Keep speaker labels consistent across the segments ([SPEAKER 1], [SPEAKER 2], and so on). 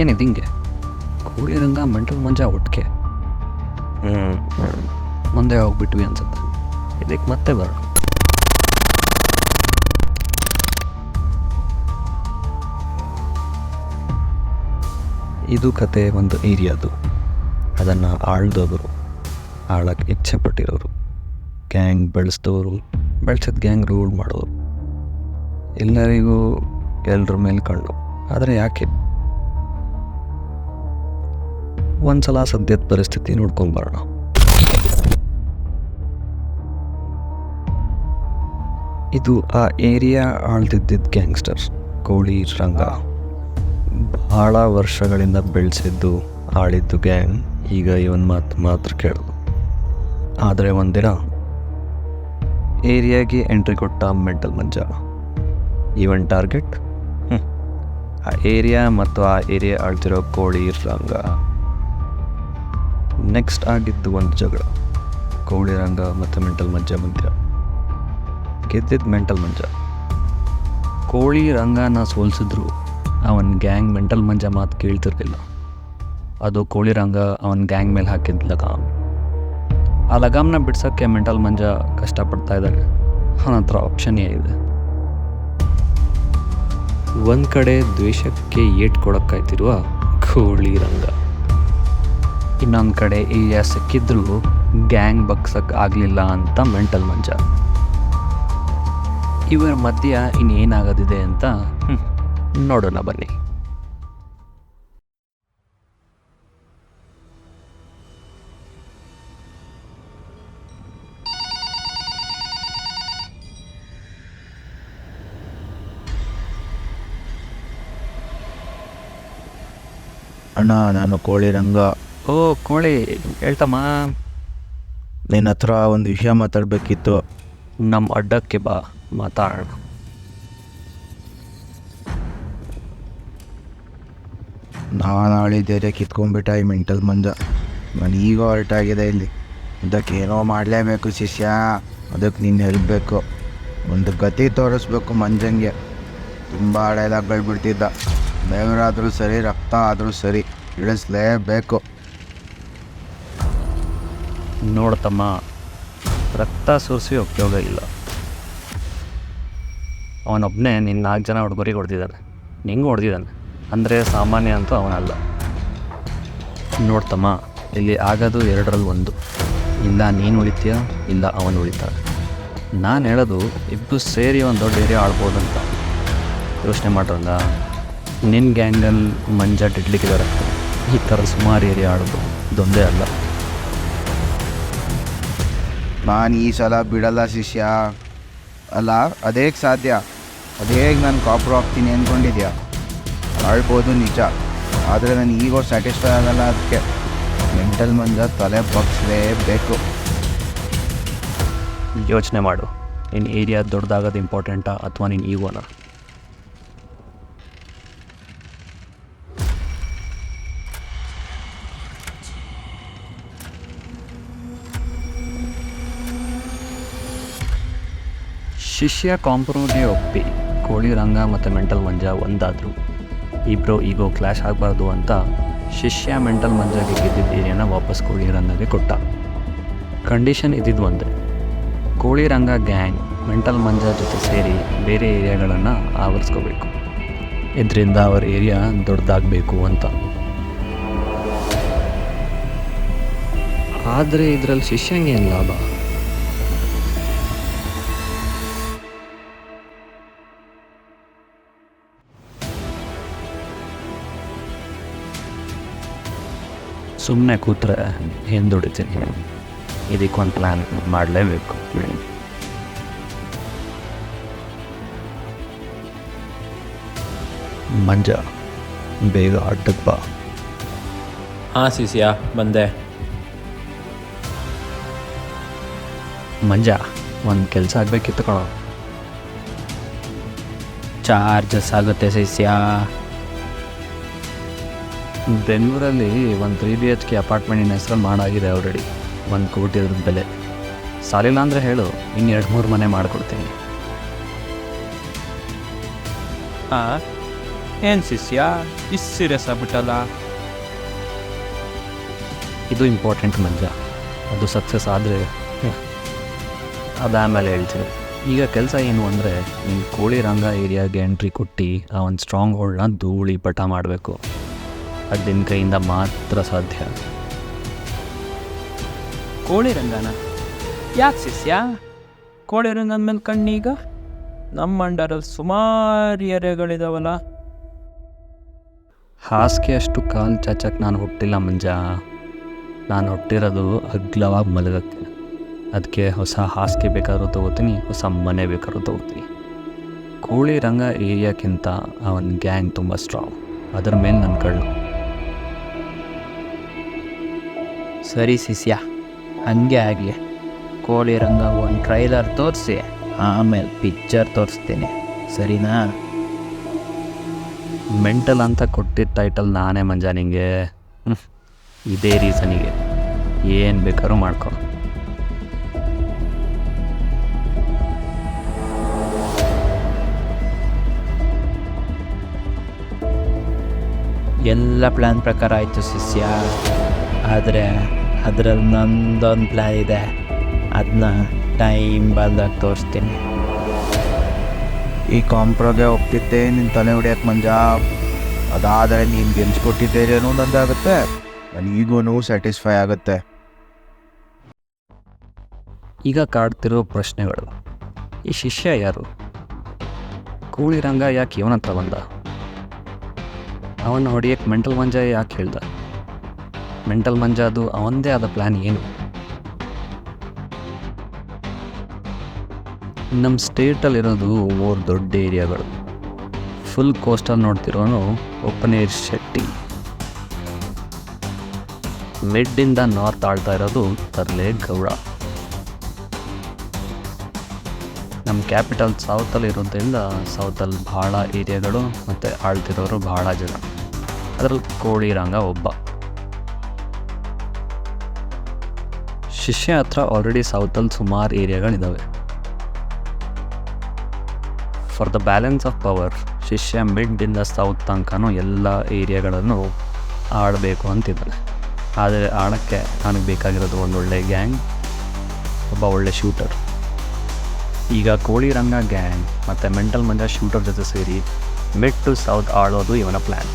[SPEAKER 1] ಏನಿದೆ ಹಿಂಗೆ ಕೋಳಿ ರಂಗ ಮೆಂಟಲ್ ಮಂಜ ಒಟ್ಟಿಗೆ ಮುಂದೆ ಹೋಗ್ಬಿಟ್ವಿ ಅನ್ಸುತ್ತೆ. ಇದಕ್ಕೆ ಮತ್ತೆ ಬರೋಣ. ಇದು ಕತೆ ಒಂದು ಏರಿಯಾದು. ಅದನ್ನು ಆಳ್ದವರು, ಆಳಕ್ಕೆ ಇಚ್ಛೆ ಪಟ್ಟಿರೋರು, ಗ್ಯಾಂಗ್ ಬೆಳೆಸಿದವರು, ಬೆಳೆಸಿದ ಗ್ಯಾಂಗ್ ರೂಲ್ ಮಾಡೋರು, ಎಲ್ಲರಿಗೂ ಎಲ್ಲರ ಮೇಲೆ ಕಣ್ಣು. ಆದರೆ ಯಾಕೆ? ಒಂದ್ಸಲ ಸದ್ಯದ ಪರಿಸ್ಥಿತಿ ನೋಡ್ಕೊಂಬರೋಣ. ಇದು ಆ ಏರಿಯಾ ಆಳ್ತಿದ್ದಿದ್ದ ಗ್ಯಾಂಗ್ಸ್ಟರ್ಸ್ ಕೋಳಿ ರಂಗ. ಭಾಳ ವರ್ಷಗಳಿಂದ ಬೆಳೆಸಿದ್ದು ಆಳಿದ್ದು ಗ್ಯಾಂಗ್ ಈಗ ಇವನ್ ಮಾತು ಮಾತ್ರ ಕೇಳೋದು. ಆದರೆ ಒಂದಿನ ಏರಿಯಾಗೆ ಎಂಟ್ರಿ ಕೊಟ್ಟ ಮೆಂಟಲ್ ಮಂಜ. ಇವನ್ ಟಾರ್ಗೆಟ್ ಆ ಏರಿಯಾ ಮತ್ತು ಆ ಏರಿಯಾ ಆಳ್ತಿರೋ ಕೋಳಿ ರಂಗ. ನೆಕ್ಸ್ಟ್ ಆಗಿದ್ದು ಒಂದು ಜಗಳ ಕೋಳಿ ರಂಗ ಮತ್ತು ಮೆಂಟಲ್ ಮಂಜ ಮಧ್ಯ. ಗೆದ್ದಿದ್ದು ಮೆಂಟಲ್ ಮಂಜ. ಕೋಳಿ ರಂಗನ ಸೋಲಿಸಿದ್ರು ಅವನ ಗ್ಯಾಂಗ್ ಮೆಂಟಲ್ ಮಂಜ ಮಾತು ಕೇಳ್ತಿರ್ಲಿಲ್ಲ. ಅದು ಕೋಳಿ ರಂಗ ಅವನ ಗ್ಯಾಂಗ್ ಮೇಲೆ ಹಾಕಿದ ಲಗಾಮ್. ಆ ಲಗಾಮ್ನ ಬಿಡ್ಸೋಕ್ಕೆ ಮೆಂಟಲ್ ಮಂಜ ಕಷ್ಟಪಡ್ತಾ ಇದ್ದಾನೆ. ಅವನ ಹತ್ರ ಆಪ್ಷನ್ನೇ ಇದೆ. ಒಂದು ಕಡೆ ದ್ವೇಷಕ್ಕೆ ಏಟ್ ಕೊಡೋಕ್ಕಾಯ್ತಿರುವ ಕೋಳಿ ರಂಗ, ಇನ್ನೊಂದು ಕಡೆ ಏರಿಯಾ ಸಿಕ್ಕಿದ್ರು ಗ್ಯಾಂಗ್ ಬಗ್ಸಕ್ಕೆ ಆಗಲಿಲ್ಲ ಅಂತ ಮೆಂಟಲ್ ಮಂಜ. ಇವರ ಮಧ್ಯ ಇನ್ನೇನಾಗೋದಿದೆ ಅಂತ ನೋಡೋಣ ಬನ್ನಿ.
[SPEAKER 2] ಅಣ್ಣ, ನಾನು ಕೋಳಿ ರಂಗ.
[SPEAKER 1] ಓ ಕೋಳಿ, ಹೇಳ್ತಮ್ಮ.
[SPEAKER 2] ನಿನ್ನ ಹತ್ರ ಒಂದು ವಿಷಯ ಮಾತಾಡಬೇಕಿತ್ತು.
[SPEAKER 1] ನಮ್ಮ ಅಡ್ಡಕ್ಕೆ ಬಾ, ಮಾತಾಡೋಣ.
[SPEAKER 2] ನಾನು ಆಳಿದ್ದೇನೆ ಕಿತ್ಕೊಂಡ್ಬಿಟ್ಟ ಈ ಮೆಂಟಲ್ ಮಂಜ. ನಾನು ಈಗ ಹೊರಟಾಗಿದೆ ಇಲ್ಲಿ. ಅದಕ್ಕೇನೋ ಮಾಡಲೇಬೇಕು ಶಿಷ್ಯ. ಅದಕ್ಕೆ ನೀನು ಹೇಳಬೇಕು, ಒಂದು ಗತಿ ತೋರಿಸ್ಬೇಕು ಮಂಜಂಗೆ. ತುಂಬ ಡೈಲಾಗ್ಗಳು ಬಿಡ್ತಿದ್ದ. ಬೆವರಾದರೂ ಸರಿ, ರಕ್ತ ಆದರೂ ಸರಿ, ಇಳಿಸ್ಲೇಬೇಕು.
[SPEAKER 1] ನೋಡ್ತಮ್ಮ, ರಕ್ತ ಸುರಿಸಿ ಉಪಯೋಗ ಇಲ್ಲ. ಅವನೊಬ್ಬನೇ ನಿನ್ನ 4 ಜನ ಹುಡುಗರಿಗೆ ಹೊಡೆದಿದ್ದಾನೆ, ನಿಂಗೂ ಹೊಡೆದಿದ್ದಾನೆ. ಅಂದರೆ ಸಾಮಾನ್ಯ ಅಂತೂ ಅವನಲ್ಲ. ನೋಡ್ತಮ್ಮ, ಇಲ್ಲಿ ಆಗೋದು 2ರಲ್ಲಿ 1. ಇಲ್ಲ ನೀನು ಉಳಿತೀಯ, ಇಲ್ಲ ಅವನು ಉಳಿತಾನೆ. ನಾನು ಹೇಳೋದು ಇಬ್ಬರು ಸೇರಿ ಒಂದು ದೊಡ್ಡ ಏರಿಯಾ ಆಳ್ಬೋದಂತ. ಯೋಚನೆ ಮಾಡ್ರಲ್ಲ, ನಿನ್ನ ಗ್ಯಾಂಗಲ್ಲಿ ಮಂಜ ಡಿಡ್ಲಿಕ್ಕಿದ್ದಾರೆ. ಈ ಥರ ಸುಮಾರು ಏರಿಯಾ ಆಡೋದು ಇದೊಂದೇ ಅಲ್ಲ.
[SPEAKER 2] ನಾನು ಈ ಸಲ ಬಿಡಲ್ಲ ಶಿಷ್ಯ. ಅಲ್ಲ, ಅದೇಗೆ ಸಾಧ್ಯ? ಅದೇಗೆ ನಾನು ಕಾಪ್ರು ಆಗ್ತೀನಿ ಅಂದ್ಕೊಂಡಿದ್ಯಾ? ಆಳ್ಬೋದು ನಿಜ, ಆದರೆ ನಾನು ಈಗೋ ಸ್ಯಾಟಿಸ್ಫೈ ಆಗಲ್ಲ. ಅದಕ್ಕೆ ಮೆಂಟಲ್ ಮಂಜ ತಲೆ ಬಗ್ಸಲೇಬೇಕು.
[SPEAKER 1] ಯೋಚನೆ ಮಾಡು, ನಿನ್ನ ಏರಿಯಾ ದೊಡ್ಡದಾಗೋದು ಇಂಪಾರ್ಟೆಂಟಾ ಅಥವಾ ನಿನ್ನ ಈಗೋನ? ಶಿಷ್ಯ ಕಾಂಪ್ರಮೈಸ್ಗೆ ಒಪ್ಪಿ ಕೋಳಿ ರಂಗ ಮತ್ತು ಮೆಂಟಲ್ ಮಂಜ ಒಂದಾದರು. ಇಬ್ಬರು ಈಗೋ ಕ್ಲಾಶ್ ಆಗಬಾರ್ದು ಅಂತ ಶಿಷ್ಯ ಮೆಂಟಲ್ ಮಂಜಾಗೆ ಗೆದ್ದಿದ್ದ ಏರಿಯಾನ ವಾಪಸ್ ಕೋಳಿ ರಂಗಗೆ ಕೊಟ್ಟ. ಕಂಡೀಷನ್ ಇದ್ದಿದ್ದು ಒಂದೇ, ಕೋಳಿ ರಂಗ ಗ್ಯಾಂಗ್ ಮೆಂಟಲ್ ಮಂಜ ಜೊತೆ ಸೇರಿ ಬೇರೆ ಏರಿಯಾಗಳನ್ನು ಆವರಿಸ್ಕೋಬೇಕು. ಇದರಿಂದ ಅವ್ರ ಏರಿಯಾ ದೊಡ್ಡದಾಗಬೇಕು ಅಂತ. ಆದರೆ ಇದರಲ್ಲಿ ಶಿಷ್ಯಂಗೆ ಏನು ಲಾಭ? ಸುಮ್ಮನೆ ಕೂತ್ರೆ ಹಿಂದುಡಿತೀನಿ. ಇದಕ್ಕೊಂದು ಪ್ಲ್ಯಾನ್ ಮಾಡಲೇಬೇಕು. ಮಂಜ, ಬೇಗ ಅಡ್ಡಕ್ಕೆ ಬಾ.
[SPEAKER 3] ಹಾಂ ಶಿಷ್ಯ, ಬಂದೆ.
[SPEAKER 1] ಮಂಜ, ಒಂದು ಕೆಲಸ ಆಗಬೇಕಿತ್ತು ಕಣೋ.
[SPEAKER 3] ಚಾರ್ಜಸ್ ಆಗುತ್ತೆ ಶಿಷ್ಯ.
[SPEAKER 1] ಬೆಂಗಳೂರಲ್ಲಿ ಒಂದು 3 BHK ಅಪಾರ್ಟ್ಮೆಂಟಿನ ಹೆಸರಲ್ಲಿ ಮಾಡಾಗಿದೆ ಆಲ್ರೆಡಿ. 1 ಕೋಟಿ ಅದ್ರದ್ದು ಬೆಲೆ. ಸಾಲಿಲ್ಲ ಅಂದರೆ ಹೇಳು, ಇನ್ನು 2-3 ಮನೆ ಮಾಡಿಕೊಡ್ತೀನಿ.
[SPEAKER 3] ಹಾಂ, ಏನು ಶಿಷ್ಯ ಇಷ್ಟು ಸೀರಿಯಸ್ ಆಗ್ಬಿಟ್ಟಲ್ಲ?
[SPEAKER 1] ಇದು ಇಂಪಾರ್ಟೆಂಟ್ ಮಂಜ. ಅದು ಸಕ್ಸಸ್ ಆದರೆ ಅದಾದಮೇಲೆ ಹೇಳ್ತೀನಿ. ಈಗ ಕೆಲಸ ಏನು ಅಂದರೆ ನೀನು ಕೋಳಿರಂಗ ಏರಿಯಾಗೆ ಎಂಟ್ರಿ ಕೊಟ್ಟು ಆ ಒಂದು ಸ್ಟ್ರಾಂಗ್ ಹೋಲ್ಡ್ನ ಧೂಳಿ ಪಟ ಮಾಡಬೇಕು. ಅದು ನಿನ್ನ ಕೈಯಿಂದ ಮಾತ್ರ ಸಾಧ್ಯ.
[SPEAKER 3] ಕೋಳಿರಂಗನ ಯಾಕೆ ಶಿಷ್ಯ? ಕೋಳಿರಂಗನ ಮೇಲೆ ಕಣ್ಣೀಗ ನಮ್ಮ ಅಂಡರಲ್ಲಿ ಸುಮಾರು ಎರೆಗಳಿದಾವಲ್ಲ.
[SPEAKER 1] ಹಾಸಿಗೆ ಅಷ್ಟು ಕಾಲು ಚಾಚಕ್ಕೆ ನಾನು ಹುಟ್ಟಿಲ್ಲ ಮಂಜ. ನಾನು ಹುಟ್ಟಿರೋದು ಅಗ್ಲವಾಗಿ ಮಲಗಕ್ಕೆ. ಅದಕ್ಕೆ ಹೊಸ ಹಾಸಿಗೆ ಬೇಕಾದ್ರೂ ತೊಗೋತೀನಿ, ಹೊಸ ಮನೆ ಬೇಕಾದ್ರೂ ತೊಗೋತೀನಿ. ಕೋಳಿರಂಗ ಏರಿಯಾಕ್ಕಿಂತ ಆ ಒಂದು ಗ್ಯಾಂಗ್ ತುಂಬ ಸ್ಟ್ರಾಂಗ್. ಅದರ ಮೇಲೆ ನನ್ನ ಕಳ್ಳು.
[SPEAKER 3] ಸರಿ ಶಿಷ್ಯ, ಹಂಗೆ ಆಗಲಿ. ಕೋಳಿರಂಗ ಒಂದು ಟ್ರೈಲರ್ ತೋರಿಸಿ ಆಮೇಲೆ ಪಿಕ್ಚರ್ ತೋರಿಸ್ತೀನಿ, ಸರಿನಾ?
[SPEAKER 1] ಮೆಂಟಲ್ ಅಂತ ಕೊಟ್ಟಿದ್ದ ಟೈಟಲ್ ನಾನೇ ಮಂಜ ನಿಂಗೆ. ಇದೇ ರೀಸನಿಗೆ ಏನು ಬೇಕಾದ್ರೂ ಮಾಡ್ಕೊ.
[SPEAKER 3] ಎಲ್ಲ ಪ್ಲ್ಯಾನ್ ಪ್ರಕಾರ ಆಯಿತು ಶಿಷ್ಯ. ಆದರೆ ಅದರಲ್ಲಿ ನಂದೊಂದು ಪ್ಲ್ಯಾನ್ ಇದೆ, ಅದನ್ನ ಟೈಮ್ ಬಂದಾಗ ತೋರಿಸ್ತೀನಿ.
[SPEAKER 2] ಈ ಕಾಂಪ್ರೋಗೆ ಹೋಗ್ತಿದ್ದೆ ನಿನ್ನ ತಲೆ ಹೊಡ್ಯಕ್ಕೆ ಮಂಜ. ಅದಾದರೆ ನೀನು ಗೆಲ್ಸ್ಕೊಟ್ಟಿದ್ದೇನೋ ನಂದಾಗುತ್ತೆ, ನನಗೀಗೂ ಸ್ಯಾಟಿಸ್ಫೈ ಆಗುತ್ತೆ.
[SPEAKER 1] ಈಗ ಕಾಡ್ತಿರೋ ಪ್ರಶ್ನೆಗಳು: ಈ ಶಿಷ್ಯ ಯಾರು? ಕೋಳಿರಂಗ ಯಾಕೆ ಇವನ ಹತ್ರ ಬಂದ? ಅವನ್ನ ಹೊಡಿಯಕ್ಕೆ ಮೆಂಟಲ್ ಮಂಜ ಯಾಕೆ ಹೇಳ್ದ? ಮೆಂಟಲ್ ಮಂಜ ಅದು ಅವನದೇ ಆದ ಪ್ಲ್ಯಾನ್ ಏನು? ನಮ್ಮ ಸ್ಟೇಟಲ್ಲಿರೋದು 3 ದೊಡ್ಡ ಏರಿಯಾಗಳು. ಫುಲ್ ಕೋಸ್ಟಲ್ ನೋಡ್ತಿರೋನು ಓಪನೇರ್ ಶೆಟ್ಟಿ. ಮಿಡ್ಡಿಂದ ನಾರ್ತ್ ಆಳ್ತಾ ಇರೋದು ತರ್ಲೆ ಗೌಡ. ನಮ್ಮ ಕ್ಯಾಪಿಟಲ್ ಸೌತಲ್ಲಿ ಇರೋದ್ರಿಂದ ಸೌತಲ್ಲಿ ಭಾಳ ಏರಿಯಾಗಳು ಮತ್ತು ಆಳ್ತಿರೋರು ಭಾಳ ಜನ. ಅದರಲ್ಲಿ ಕೋಳಿರಂಗ ಒಬ್ಬ. ಶಿಷ್ಯ ಹತ್ರ ಆಲ್ರೆಡಿ ಸೌತಲ್ಲಿ ಸುಮಾರು ಏರಿಯಾಗಳಿದ್ದಾವೆ. For the balance of power ಶಿಷ್ಯ ಮಿಡ್ಡಿಂದ ಸೌತ್ ತನಕನೂ ಎಲ್ಲ ಏರಿಯಾಗಳನ್ನು ಆಡಬೇಕು ಅಂತಿದ್ದಾನೆ. ಆದರೆ ಆಡೋಕ್ಕೆ ನನಗೆ ಬೇಕಾಗಿರೋದು ಒಂದು ಒಳ್ಳೆ ಗ್ಯಾಂಗ್, ಒಬ್ಬ ಒಳ್ಳೆ ಶೂಟರ್. ಈಗ ಕೋಳಿರಂಗ ಗ್ಯಾಂಗ್ ಮತ್ತು ಮೆಂಟಲ್ ಮಂಜ ಶೂಟರ್ ಜೊತೆ ಸೇರಿ ಮಿಡ್ ಟು ಸೌತ್ ಆಳೋದು ಇವನ ಪ್ಲ್ಯಾನ್.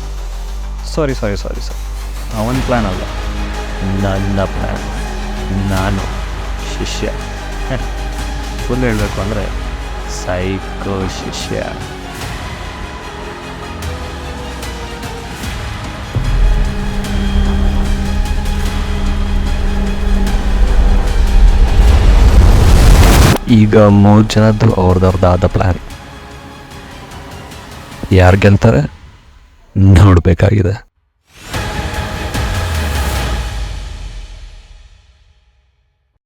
[SPEAKER 1] ಸಾರಿ ಅವನ ಪ್ಲ್ಯಾನ್ ಅಲ್ಲ, ನನ್ನ ಪ್ಲ್ಯಾನ್. ನಾನು ಶಿಷ್ಯ. ಫುಲ್ ಹೇಳಬೇಕು ಅಂದರೆ ಸೈಕೋ ಶಿಷ್ಯ. ಈಗ 3 ಜನದ್ದು ಅವ್ರದ್ದಾದ ಪ್ಲ್ಯಾನ್. ಯಾರು ಗೆಲ್ತಾರೆ ನೋಡಬೇಕಾಗಿದೆ.